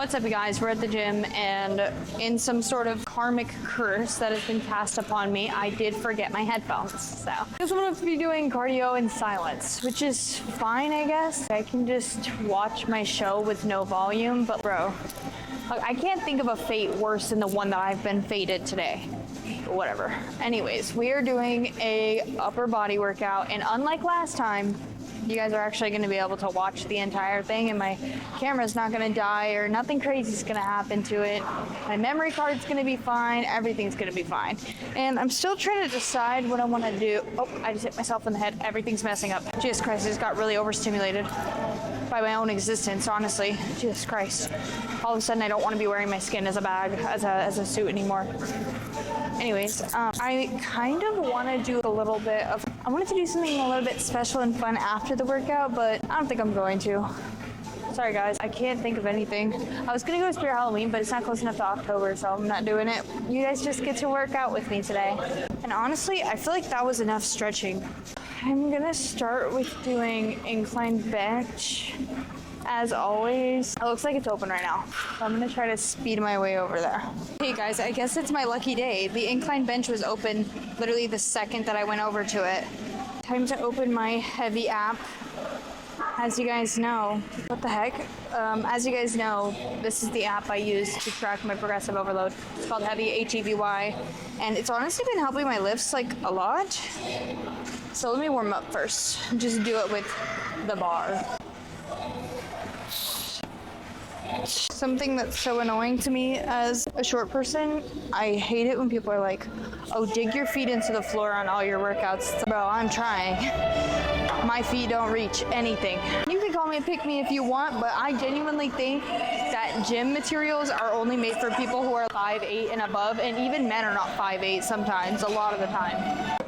What's up, you guys? We're at the gym, and in some sort of karmic curse that has been cast upon me, I did forget my headphones. So I just want to be doing cardio in silence, which is fine, I guess. I can just watch my show with no volume, but bro, I can't think of a fate worse than the one that I've been fated today. Whatever. Anyways, we are doing a upper body workout, and unlike last time, you guys are actually going to be able to watch the entire thing, and my camera's not going to die or nothing crazy is going to happen to it. My memory card's going to be fine. Everything's going to be fine. And I'm still trying to decide what I want to do. Oh, I just hit myself in the head. Everything's messing up. Jesus Christ, I just got really overstimulated by my own existence, honestly. Jesus Christ. All of a sudden, I don't want to be wearing my skin as a bag, as a suit anymore. Anyways, I kind of want to do a little bit of, I wanted to do something a little bit special and fun after the workout, but I don't think I'm going to. Sorry guys, I can't think of anything. I was going to go to Spirit Halloween, but it's not close enough to October, so I'm not doing it. You guys just get to work out with me today. And honestly, I feel like that was enough stretching. I'm going to start with doing incline bench. As always, it looks like it's open right now, so I'm gonna try to speed my way over there. Hey guys, I guess it's my lucky day. The incline bench was open literally the second that I went over to it. Time to open my heavy app. As you guys know, what the heck? As you guys know, this is the app I use to track my progressive overload. It's called Heavy, HEVY, and it's honestly been helping my lifts like a lot. So let me warm up first. Just do it with the bar. Something that's so annoying to me as a short person, I hate it when people are like, oh, dig your feet into the floor on all your workouts. Bro, I'm trying. My feet don't reach anything. You can call me a pick-me if you want, but I genuinely think that gym materials are only made for people who are 5'8" and above, and even men are not 5'8" sometimes, a lot of the time.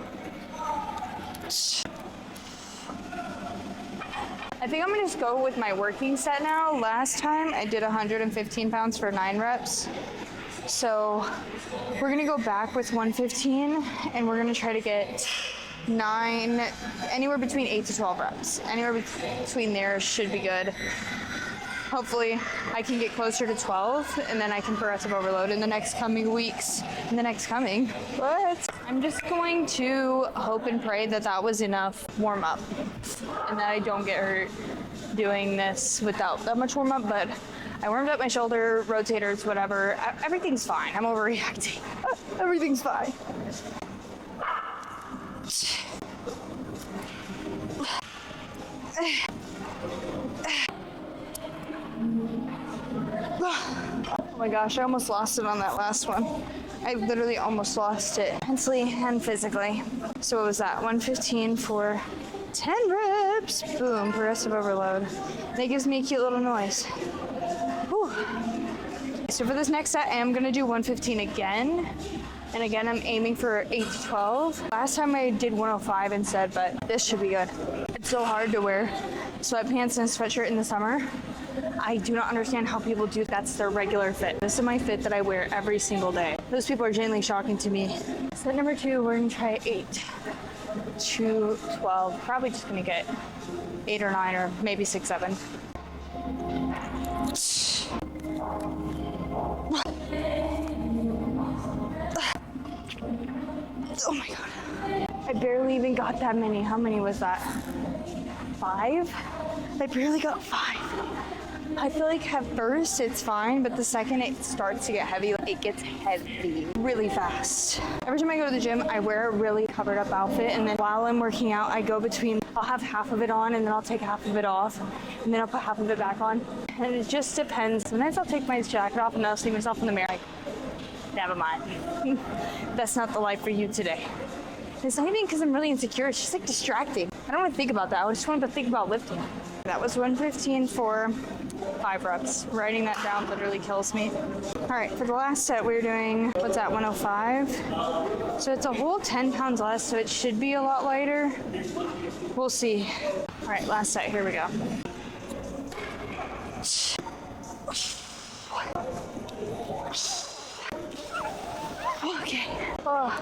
I think I'm gonna just go with my working set now. Last time I did 115 pounds for 9 reps. So we're gonna go back with 115 and we're gonna try to get anywhere between 8 to 12 reps. Anywhere between there should be good. Hopefully I can get closer to 12 and then I can progressive overload in the next coming weeks. But I'm just going to hope and pray that that was enough warm up and that I don't get hurt doing this without that much warm up. But I warmed up my shoulder, rotators, whatever. Everything's fine. I'm overreacting. Everything's fine. Oh my gosh, I almost lost it on that last one. I literally almost lost it mentally and physically. So what was that? 115 for 10 reps. Boom, progressive overload. And it gives me a cute little noise. Whew. So for this next set, I am gonna do 115 again. And again, I'm aiming for 8 to 12. Last time I did 105 instead, but this should be good. It's so hard to wear sweatpants and a sweatshirt in the summer. I do not understand how people do that's their regular fit. This is my fit that I wear every single day. Those people are genuinely shocking to me. Set number 2, we're gonna try 8 to 12. Probably just gonna get 8 or 9 or maybe 6, 7. Oh my God. I barely even got that many. How many was that? 5? I barely got 5. I feel like at first it's fine, but the second it starts to get heavy, it gets heavy really fast. Every time I go to the gym, I wear a really covered up outfit, and then while I'm working out, I go between, I'll have half of it on and then I'll take half of it off, and then I'll put half of it back on. And it just depends. Sometimes I'll take my jacket off and I'll see myself in the mirror like, never mind. That's not the life for you today. It's not even because I'm really insecure, it's just like distracting. I don't want to think about that, I just want to think about lifting. That was 115 for 5 reps. Writing that down literally kills me. All right, for the last set, we're doing, what's that, 105? So it's a whole 10 pounds less, so it should be a lot lighter. We'll see. All right, last set, here we go. Okay. Oh.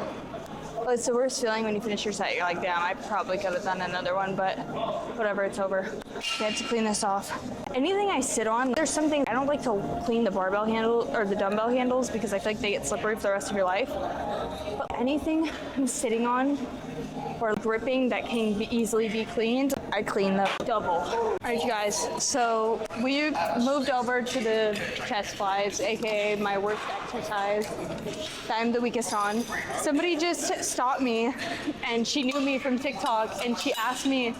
Well, it's the worst feeling when you finish your set. You're like, damn, I probably could have done another one, but whatever, it's over. I have to clean this off. Anything I sit on, there's something, I don't like to clean the barbell handle or the dumbbell handles because I feel like they get slippery for the rest of your life. But anything I'm sitting on or gripping that can easily be cleaned, I clean them double. All right, you guys, so we moved over to the chest flies, aka my worst exercise that I'm the weakest on. Somebody just stopped me, and she knew me from TikTok, and she asked me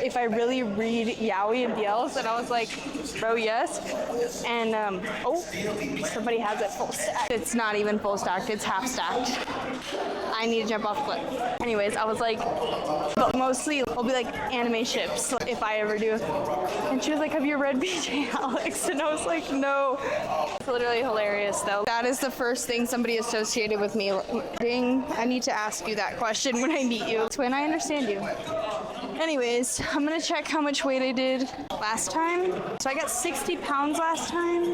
if I really read yaoi and BLs, and I was like, bro, yes. And oh, somebody has it full stacked. It's not even full stacked, it's half stacked. I need to jump off a cliff. Anyways, I was like, but mostly I'll be like anime ships if I ever do. And she was like, have you read BJ Alex? And I was like, no. It's literally hilarious though. That is the first thing somebody associated with me. Ding, I need to ask you that question when I meet you. It's when I understand you. Anyways, I'm gonna check how much weight I did last time. So I got 60 pounds last time,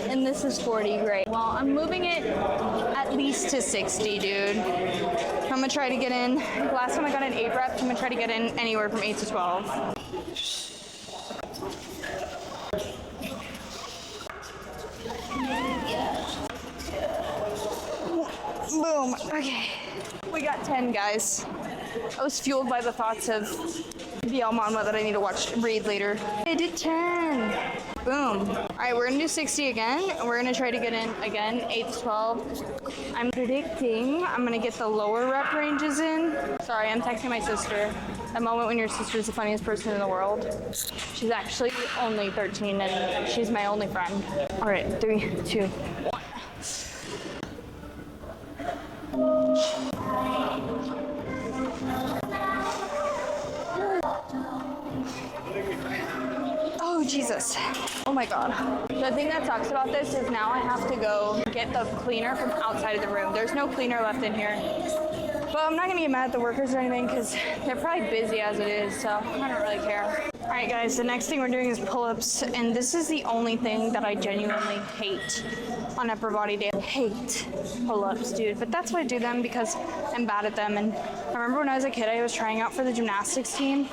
and this is 40, great. Well, I'm moving it at least to 60, dude. I'm gonna try to get in, last time I got in 8 reps, I'm gonna try to get in anywhere from 8 to 12. Boom, okay. We got 10, guys. I was fueled by the thoughts of the Mama that I need to read later. I did 10. Boom. All right, we're gonna do 60 again. We're gonna try to get in again, 8 to 12. I'm predicting I'm gonna get the lower rep ranges in. Sorry, I'm texting my sister. That moment when your sister's the funniest person in the world. She's actually only 13 and she's my only friend. All right, 3, 2, 1. Oh, Jesus. Oh my God. The thing that sucks about this is now I have to go get the cleaner from outside of the room. There's no cleaner left in here. But I'm not gonna get mad at the workers or anything because they're probably busy as it is, so I don't really care. All right, guys, the next thing we're doing is pull-ups, and this is the only thing that I genuinely hate on upper body day. I hate pull-ups, dude, but that's why I do them because I'm bad at them. And I remember when I was a kid, I was trying out for the gymnastics team,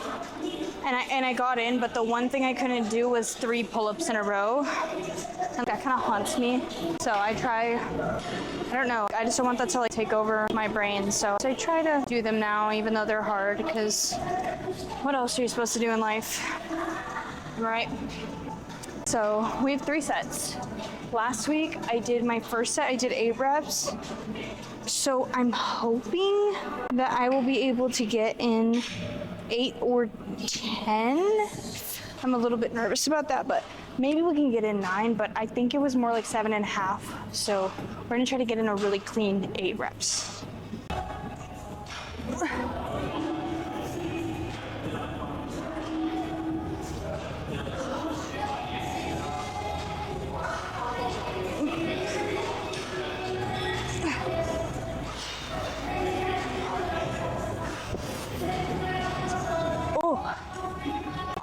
and I got in, but the one thing I couldn't do was 3 pull-ups in a row, and that kind of haunts me. So I don't know, I just don't want that to like take over my brain. So I try to do them now, even though they're hard, because what else are you supposed to do in life, right? So we have 3 sets. Last week I did my first set, I did 8 reps. So I'm hoping that I will be able to get in 8 or 10. I'm a little bit nervous about that, but maybe we can get in 9, but I think it was more like 7.5. So we're gonna try to get in a really clean 8 reps.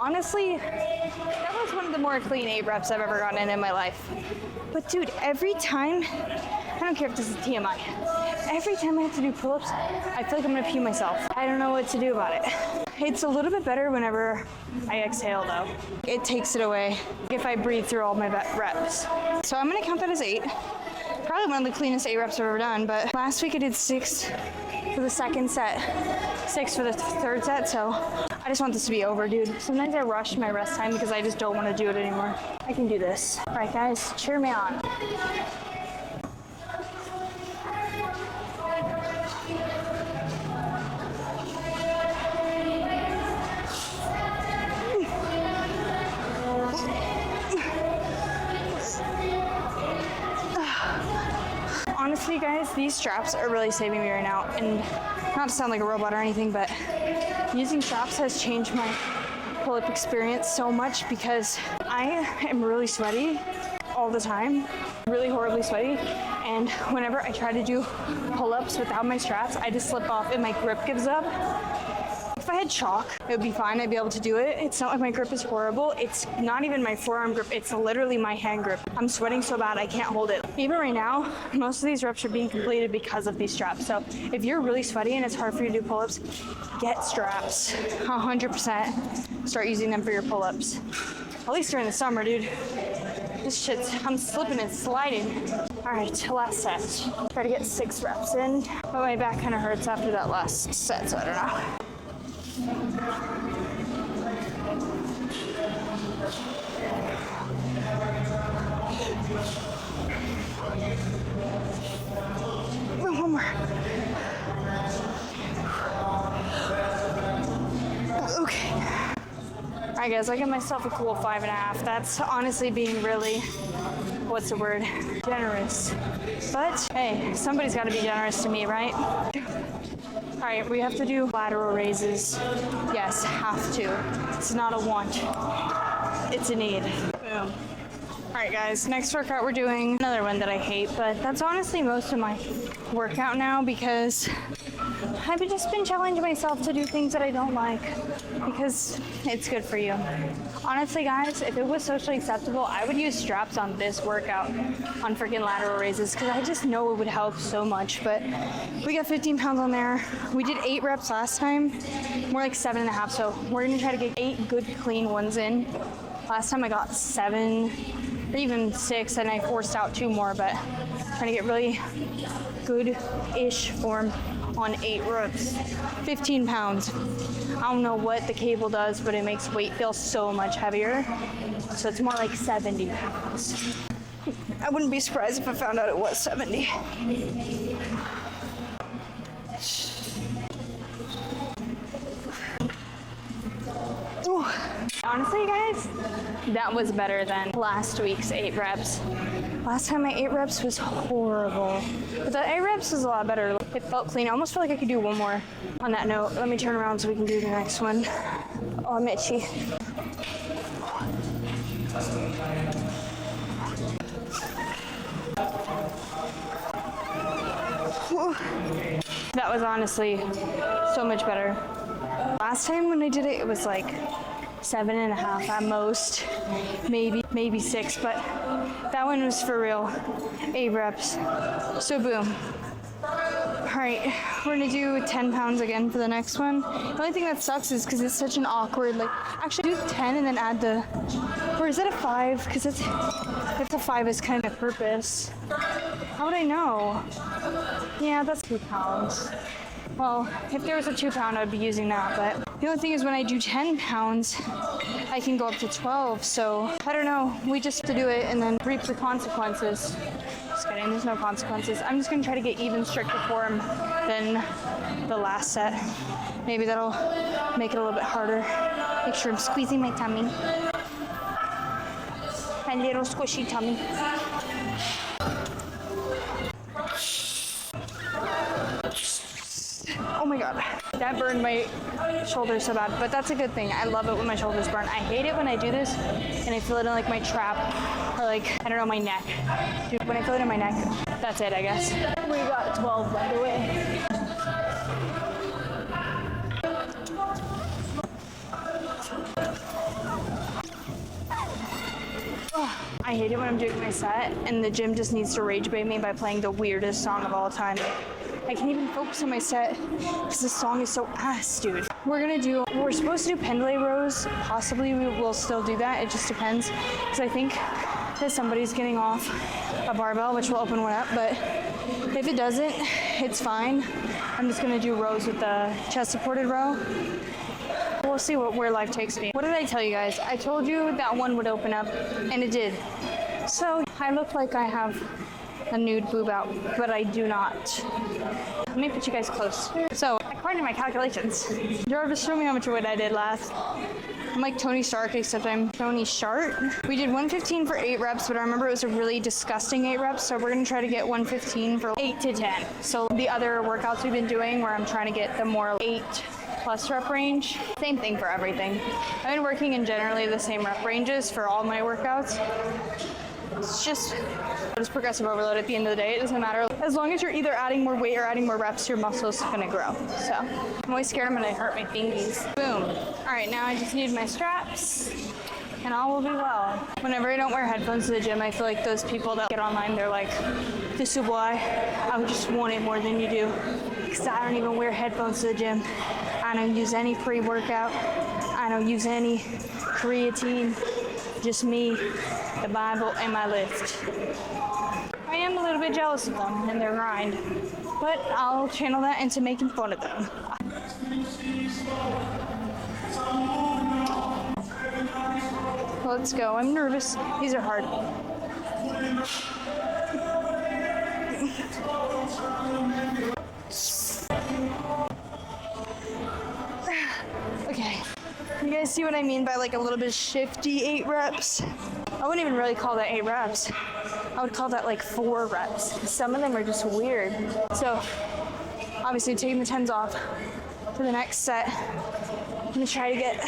Honestly, that was one of the more clean 8 reps I've ever gotten in my life. But dude, every time, I don't care if this is TMI, every time I have to do pull-ups, I feel like I'm gonna pee myself. I don't know what to do about it. It's a little bit better whenever I exhale though. It takes it away if I breathe through all my reps. So I'm gonna count that as 8. Probably one of the cleanest 8 reps I've ever done, but last week I did 6 for the second set, 6 for the third set, so I just want this to be over, dude. Sometimes I rush my rest time because I just don't want to do it anymore. I can do this. All right, guys, cheer me on. Honestly, guys, these straps are really saving me right now, and not to sound like a robot or anything, but using straps has changed my pull-up experience so much because I am really sweaty all the time, really horribly sweaty, and whenever I try to do pull-ups without my straps, I just slip off and my grip gives up. If I had chalk, it would be fine. I'd be able to do it. It's not like my grip is horrible. It's not even my forearm grip. It's literally my hand grip. I'm sweating so bad I can't hold it. Even right now, most of these reps are being completed because of these straps. So if you're really sweaty and it's hard for you to do pull-ups, get straps. 100%. Start using them for your pull-ups. At least during the summer, dude. This shit's, I'm slipping and sliding. All right, last set. Try to get 6 reps in, but my back kind of hurts after that last set, so I don't know. One more. Okay. All right, guys, I give myself a cool 5.5. That's honestly being really, what's the word? Generous. But hey, somebody's got to be generous to me, right? All right, we have to do lateral raises. Yes, have to. It's not a want. It's a need. Boom. All right, guys, next workout we're doing another one that I hate, but that's honestly most of my workout now because I've just been challenging myself to do things that I don't like because it's good for you. Honestly, guys, if it was socially acceptable, I would use straps on this workout on freaking lateral raises because I just know it would help so much, but we got 15 pounds on there. We did 8 reps last time, more like 7.5, so we're gonna try to get 8 good clean ones in. Last time I got 7 or even 6 and I forced out 2 more, but trying to get really good-ish form on 8 reps. 15 pounds. I don't know what the cable does, but it makes weight feel so much heavier. So it's more like 70 pounds. I wouldn't be surprised if I found out it was 70. Ooh. Honestly, guys, that was better than last week's 8 reps. Last time my 8 reps was horrible, but the 8 reps was a lot better. It felt clean. I almost feel like I could do one more. On that note, let me turn around so we can do the next one. Oh, I'm itchy. Whew. That was honestly so much better. Last time when I did it, it was like 7.5 at most, maybe 6, but that one was for real. 8 reps. So boom. All right, we're gonna do 10 pounds again for the next one. The only thing that sucks is because it's such an awkward, like, actually do 10 and then add the, or is that a 5? Because it's a 5 is kind of purpose. How would I know? Yeah, that's 2 pounds. Well, if there was a 2 pound, I'd be using that, but the only thing is when I do 10 pounds, I can go up to 12, so I don't know. We just have to do it and then reap the consequences. Just kidding, there's no consequences. I'm just gonna try to get even stricter form than the last set. Maybe that'll make it a little bit harder. Make sure I'm squeezing my tummy. My little squishy tummy. Oh my god, that burned my shoulder so bad, but that's a good thing. I love it when my shoulders burn. I hate it when I do this and I feel it in like my trap or like, I don't know, my neck. Dude, when I feel it in my neck, that's it, I guess. We got 12, by the way. I hate it when I'm doing my set and the gym just needs to rage bait me by playing the weirdest song of all time. I can't even focus on my set because this song is so ass, dude. We're supposed to do pendlay rows. Possibly we will still do that. It just depends because I think that somebody's getting off a barbell, which will open one up, but if it doesn't, it's fine. I'm just gonna do rows with the chest supported row. We'll see where life takes me. What did I tell you guys? I told you that one would open up, and it did. So I look like I have a nude boob out, but I do not. Let me put you guys close. So, according to my calculations, Jarvis, show me how much weight I did last. I'm like Tony Stark, except I'm Tony Shart. We did 115 for 8 reps, but I remember it was a really disgusting 8 reps, so we're gonna try to get 115 for 8 to 10. So the other workouts we've been doing, where I'm trying to get the more 8+ rep range, same thing for everything. I've been working in generally the same rep ranges for all my workouts. It's just progressive overload at the end of the day. It doesn't matter. As long as you're either adding more weight or adding more reps, your muscle's gonna grow. So I'm always scared I'm gonna hurt my fingies. Boom. All right, now I just need my straps and all will be well. Whenever I don't wear headphones to the gym, I feel like those people that get online, they're like, this is why I would just want it more than you do. Because I don't even wear headphones to the gym. I don't use any pre-workout. I don't use any creatine. Just me, the Bible, and my lift. I am a little bit jealous of them and their grind, but I'll channel that into making fun of them. Let's go. I'm nervous. These are hard. Okay. You guys see what I mean by like a little bit shifty 8 reps? I wouldn't even really call that 8 reps. I would call that like 4 reps. Some of them are just weird. So obviously taking the 10s off for the next set. I'm gonna try to get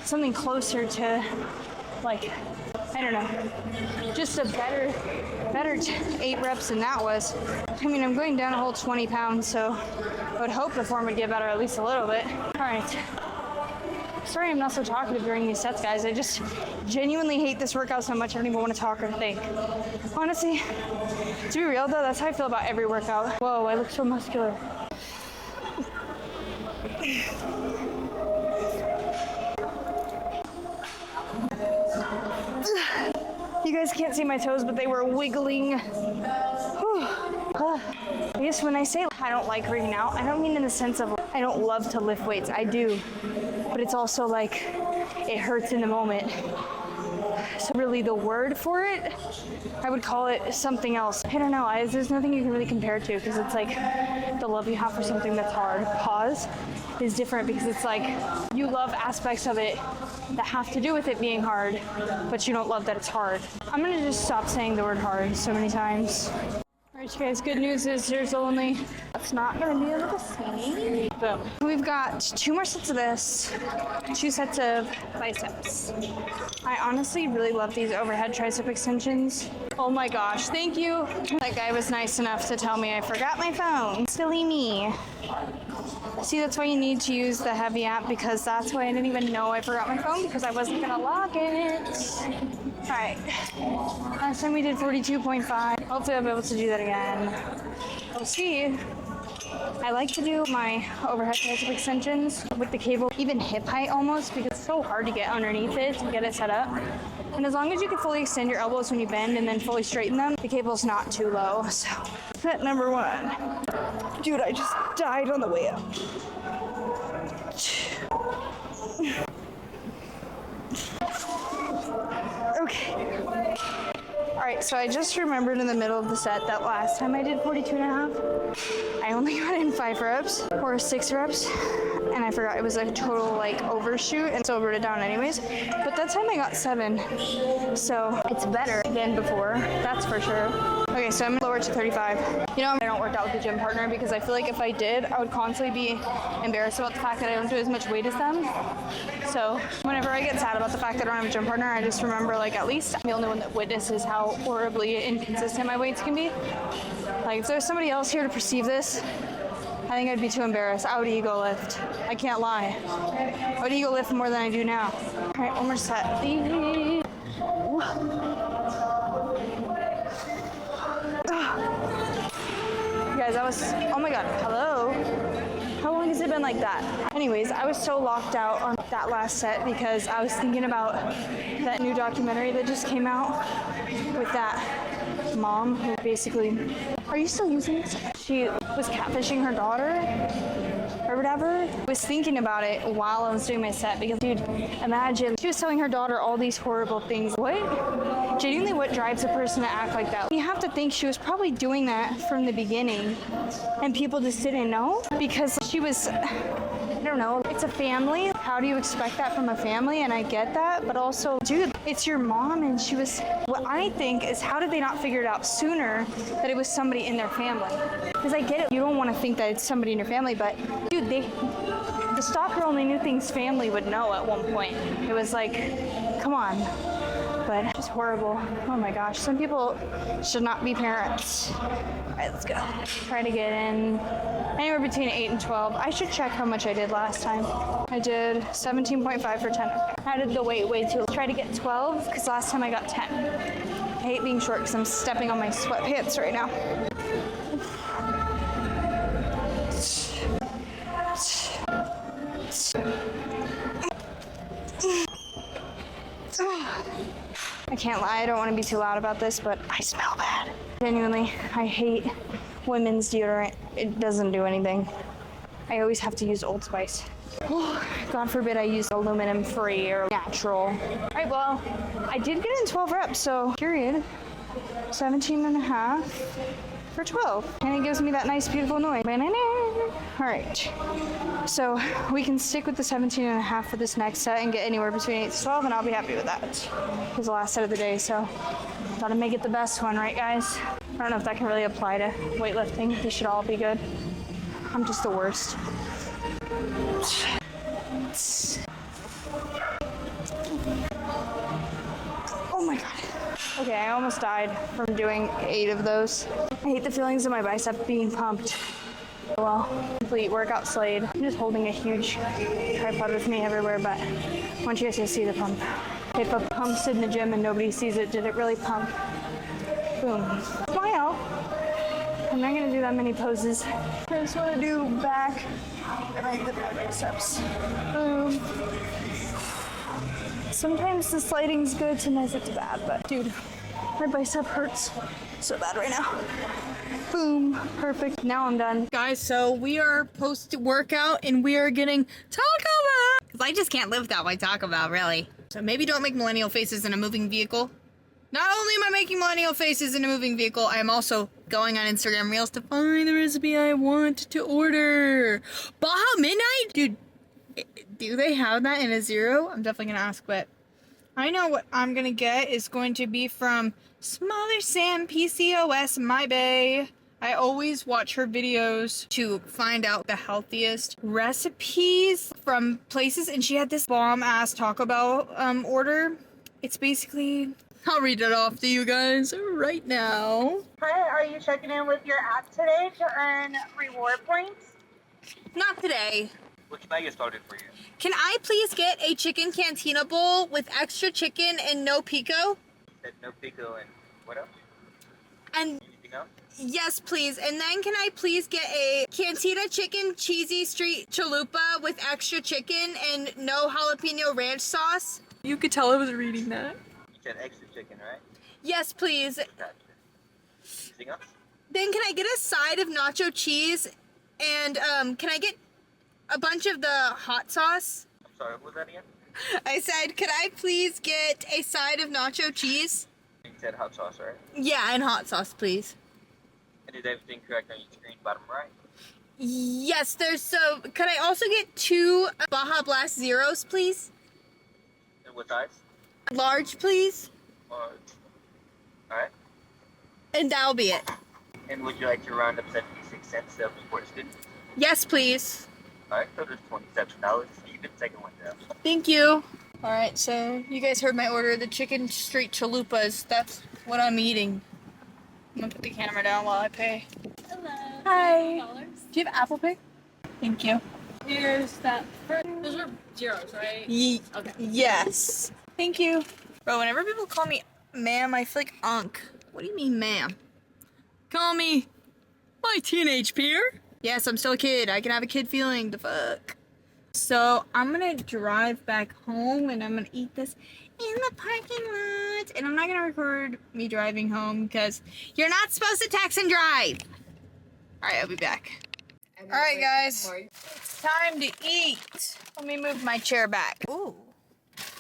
something closer to like, I don't know, just a better 8 reps than that was. I mean, I'm going down a whole 20 pounds, so I would hope the form would get better at least a little bit. All right. Sorry I'm not so talkative during these sets, guys. I just genuinely hate this workout so much I don't even want to talk or think. Honestly, to be real though, that's how I feel about every workout. Whoa, I look so muscular. You guys can't see my toes, but they were wiggling. I guess when I say I don't like working out, I don't mean in the sense of I don't love to lift weights. I do. But it's also like it hurts in the moment. So really the word for it, I would call it something else. I don't know, there's nothing you can really compare it to because it's like the love you have for something that's hard. Pause is different because it's like you love aspects of it that have to do with it being hard, but you don't love that it's hard. I'm gonna just stop saying the word hard so many times. Alright, you guys, good news is there's only, it's not going to be able to see. Boom. We've got 2 more sets of this, 2 sets of biceps. I honestly really love these overhead tricep extensions. Oh my gosh, thank you. That guy was nice enough to tell me I forgot my phone. Silly me. See, that's why you need to use the Heavy app because that's why I didn't even know I forgot my phone because I wasn't going to log it. Alright, last time we did 42.5. Hopefully I'll be able to do that again. We'll see. I like to do my overhead tricep extensions with the cable, even hip height almost, because it's so hard to get underneath it to get it set up. And as long as you can fully extend your elbows when you bend and then fully straighten them, the cable's not too low. So, set number 1. Dude, I just died on the way up. Okay. Alright, so I just remembered in the middle of the set that last time I did 42.5, I only got in 5 reps or 6 reps, and I forgot it was a total like overshoot, and so I wrote it down anyways. But that time I got 7, so it's better than before, that's for sure. Okay, so I'm gonna lower it to 35. You know, I don't work out with a gym partner because I feel like if I did, I would constantly be embarrassed about the fact that I don't do as much weight as them. So whenever I get sad about the fact that I don't have a gym partner, I just remember like at least I'm the only one that witnesses how horribly inconsistent my weights can be. Like if there's somebody else here to perceive this, I think I'd be too embarrassed. I would ego lift. I can't lie. I would ego lift more than I do now. All right, one more set. Guys, I was, oh my god, hello? How long has it been like that? Anyways, I was so locked out on that last set because I was thinking about that new documentary that just came out with that mom who basically, are you still using this? She was catfishing her daughter or whatever. I was thinking about it while I was doing my set because, dude, imagine she was telling her daughter all these horrible things. What? Genuinely, what drives a person to act like that? You have to think she was probably doing that from the beginning and people just didn't know because she was, I don't know, it's a family. How do you expect that from a family? And I get that, but also, dude, it's your mom and she was, what I think is how did they not figure it out sooner that it was somebody in their family? Because I get it, you don't want to think that it's somebody in your family, but dude, the stalker only knew things family would know at one point. It was like, come on. but just horrible. Oh my gosh, some people should not be parents. All right, let's go. Try to get in anywhere between 8 and 12. I should check how much I did last time. I did 17.5 for 10. I added the weight way too. Try to get 12 because last time I got 10. I hate being short because I'm stepping on my sweatpants right now. I can't lie, I don't want to be too loud about this, but I smell bad. Genuinely, I hate women's deodorant. It doesn't do anything. I always have to use Old Spice. God forbid I use aluminum free or natural. All right, well, I did get in 12 reps, so period. 17 and a half for 12. And it gives me that nice, beautiful noise. All right, so we can stick with the 17 and a half for this next set and get anywhere between 8 to 12, and I'll be happy with that. It was the last set of the day, so gotta make it the best one, right, guys? I don't know if that can really apply to weightlifting. They should all be good. I'm just the worst. Oh my God. Okay, I almost died from doing 8 of those. I hate the feelings of my bicep being pumped. Well, complete workout slayed. I'm just holding a huge tripod with me everywhere, but I want you guys to see the pump. If a pump's in the gym and nobody sees it, did it really pump? Boom. Smile. I'm not gonna do that many poses. I just wanna do back and the biceps. Boom. Sometimes the sliding's good, sometimes it's bad, but dude, my bicep hurts so bad right now. Boom, perfect. Now I'm done. Guys, so we are post-workout and we are getting Taco Bell. Because I just can't live without my Taco Bell, really. So maybe don't make millennial faces in a moving vehicle. Not only am I making millennial faces in a moving vehicle, I am also going on Instagram Reels to find the recipe I want to order. Baja Midnight? Dude, do they have that in a zero? I'm definitely going to ask, but I know what I'm going to get is going to be from Smaller Sam PCOS My Bae. I always watch her videos to find out the healthiest recipes from places, and she had this bomb-ass Taco Bell order. It's basically... I'll read it off to you guys right now. Hi, are you checking in with your app today to earn reward points? Not today. What can I get started for you? Can I please get a chicken cantina bowl with extra chicken and no pico? Said no pico and what else? And Anything else? yes, please. And then can I please get a cantina chicken cheesy street chalupa with extra chicken and no jalapeno ranch sauce? You could tell I was reading that. You said extra chicken, right? Yes, please. Gotcha. Anything else? Then can I get a side of nacho cheese and can I get a bunch of the hot sauce? I'm sorry, what was that again? I said, could I please get a side of nacho cheese? You said hot sauce, right? Yeah, and hot sauce, please. And is everything correct on your screen, bottom right? Yes, so could I also get 2 Baja Blast Zeros, please? And what size? Large, please. Alright. And that'll be it. And would you like to round up 76 cents self-report student? Yes, please. Alright, so there's $27. You can take one down. Thank you. All right, so you guys heard my order, the chicken street chalupas. That's what I'm eating. I'm gonna put the camera down while I pay. Hello. Hi. $10. Do you have Apple Pay? Thank you. Here's that. Those are zeros, right? Okay. Yes. Thank you. Bro, whenever people call me ma'am, I feel like unk. What do you mean, ma'am? Call me my teenage peer. Yes, I'm still a kid. I can have a kid feeling. The fuck. So I'm gonna drive back home and I'm gonna eat this in the parking lot. And I'm not gonna record me driving home because you're not supposed to text and drive. All right, I'll be back. All right, guys, it's time to eat. Let me move my chair back. Ooh.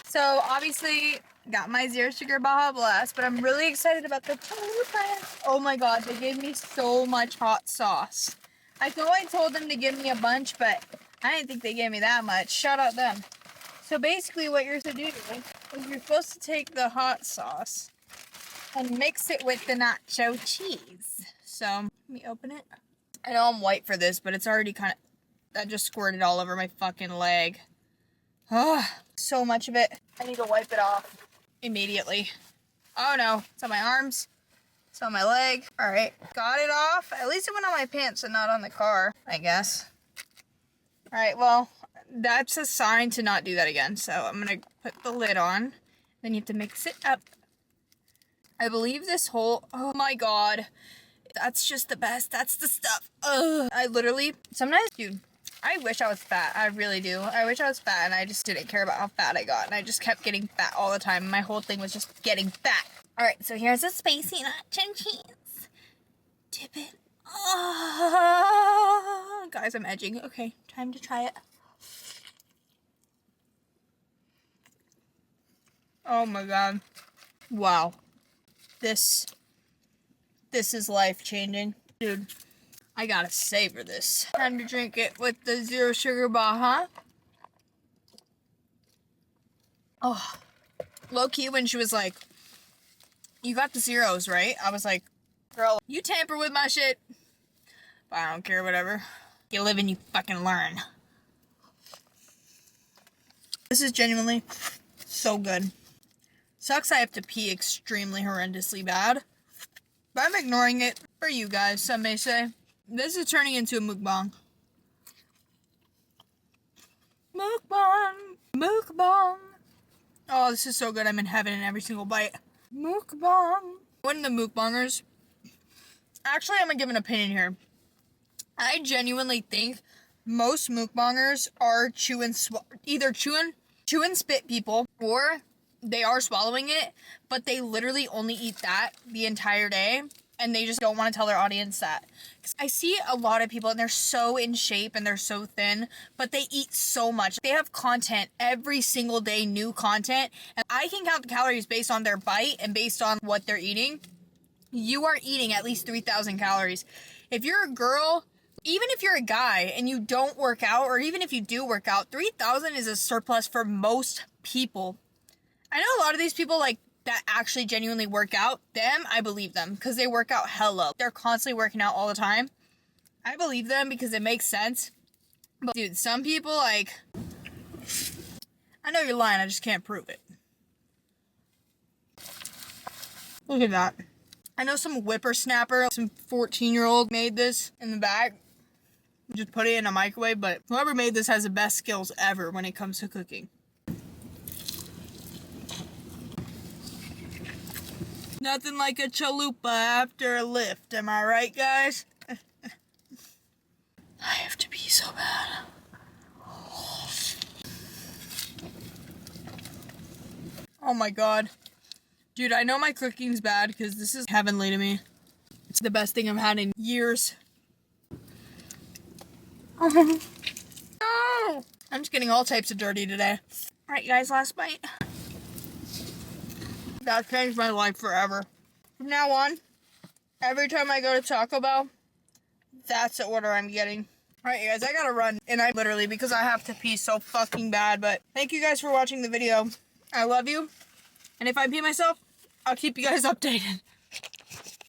So obviously got my Zero Sugar Baja Blast, but I'm really excited about the chalupas. Oh my God, they gave me so much hot sauce. I know I told them to give me a bunch, but I didn't think they gave me that much. Shout out them. So basically what you're supposed to do is you're supposed to take the hot sauce and mix it with the nacho cheese. So let me open it. I know I'm white for this, but it's already kind of, that just squirted all over my fucking leg. Oh, so much of it. I need to wipe it off. immediately. Oh no, it's on my arms. It's on my leg. All right, got it off. At least it went on my pants and not on the car, I guess. All right, well, that's a sign to not do that again. So I'm gonna put the lid on. Then you have to mix it up. I believe this whole, oh my God, that's just the best. That's the stuff. Ugh. I literally, sometimes, dude, I wish I was fat. I really do. I wish I was fat and I just didn't care about how fat I got. And I just kept getting fat all the time. My whole thing was just getting fat. All right, so here's a spicy nacho cheese. Dip it. Oh, guys, I'm edging. Okay, time to try it. Oh my God. Wow. This is life-changing. Dude, I gotta savor this. Time to drink it with the zero sugar bar, huh? Oh, low-key when she was like, you got the zeros, right? I was like, girl, you tamper with my shit. But I don't care, whatever. You live and you fucking learn. This is genuinely so good. Sucks I have to pee extremely horrendously bad. But I'm ignoring it for you guys, some may say. This is turning into a mukbang. Mukbang. Mukbang. Oh, this is so good. I'm in heaven in every single bite. Mukbang. One of the mukbangers. Actually, I'm gonna give an opinion here. I genuinely think most mukbangers are either chew and spit people, or they are swallowing it, but they literally only eat that the entire day, and they just don't want to tell their audience that. I see a lot of people, and they're so in shape, and they're so thin, but they eat so much. They have content every single day, new content, and I can count the calories based on their bite and based on what they're eating. You are eating at least 3,000 calories. If you're a girl, even if you're a guy and you don't work out, or even if you do work out, 3,000 is a surplus for most people. I know a lot of these people like that actually genuinely work out. Them, I believe them because they work out hella. They're constantly working out all the time. I believe them because it makes sense. But dude, some people like, I know you're lying, I just can't prove it. Look at that. I know some whippersnapper, some 14-year-old made this in the bag. Just put it in a microwave, but whoever made this has the best skills ever when it comes to cooking. Nothing like a chalupa after a lift, am I right, guys? I have to pee so bad. Oh my God. Dude, I know my cooking's bad because this is heavenly to me. It's the best thing I've had in years. Oh. I'm just getting all types of dirty today. Alright, guys, last bite. That changed my life forever. From now on, every time I go to Taco Bell, that's the order I'm getting. Alright, you guys, I gotta run. And I literally, because I have to pee so fucking bad. But thank you guys for watching the video. I love you. And if I pee myself, I'll keep you guys updated.